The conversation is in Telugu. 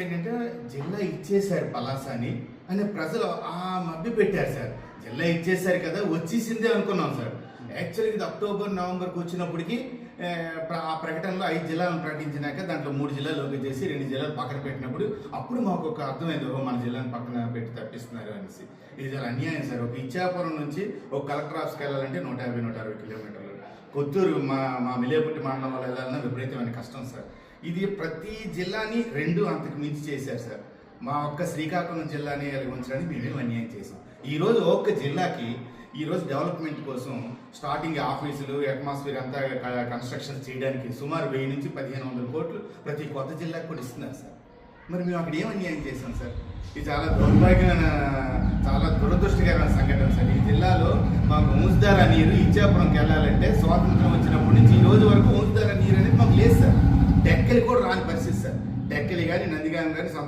ఏంటంటే జిల్లా ఇచ్చేశారు పలాసని అని ప్రజలు మభ్య పెట్టారు సార్. జిల్లా ఇచ్చేశారు కదా వచ్చేసిందే అనుకున్నాం సార్. యాక్చువల్గా ఇది అక్టోబర్ నవంబర్కి వచ్చినప్పటికీ ఆ ప్రకటనలో 5 జిల్లాలను ప్రకటించినాక దాంట్లో 3 జిల్లాలు ఓకే చేసి 2 జిల్లాలు పక్కన పెట్టినప్పుడు అప్పుడు మాకు ఒక అర్థమైంది, మన జిల్లాను పక్కన పెట్టి తప్పిస్తున్నారు అనేసి. ఇది చాలా అన్యాయం సార్. ఒక ఇచ్చాపురం నుంచి ఒక కలెక్టర్ ఆఫీస్కి వెళ్ళాలంటే 150-160 కిలోమీటర్లు, కొత్తూరు మా మిలియపుట్టి మండలం వల్ల వెళ్ళాలన్నా విపరీతమైన కష్టం సార్. ఇది ప్రతి జిల్లాని 2 అంతకు మించి చేశారు సార్. మా ఒక్క శ్రీకాకుళం జిల్లాని ఉంచడానికి మేమేం అన్యాయం చేసాం. ఈరోజు ఒక్క జిల్లాకి ఈరోజు డెవలప్మెంట్ కోసం స్టార్టింగ్ ఆఫీసులు అట్మాస్ఫియర్ అంతా కన్స్ట్రక్షన్ చేయడానికి సుమారు 1000 నుంచి 1500 కోట్లు ప్రతి కొత్త జిల్లాకు కూడా ఇస్తున్నారు సార్. మరి మేము అక్కడ ఏం అన్యాయం చేసాం సార్? ఇది చాలా దౌర్భాగ్యమైన, చాలా దురదృష్టకరమైన సంఘటన సార్. ఈ జిల్లాలో మాకు ఊంచుదార నీరు ఇచ్చాపురంకి వెళ్ళాలంటే స్వాతంత్రం వచ్చినప్పటి నుంచి ఈ రోజు వరకు ఊంచుదార నీరు అనేది మాకు లేదు సార్. టెక్కలి కూడా రాని పరిస్థితి సార్. టెక్కలి కానీ నందిగాం కానీ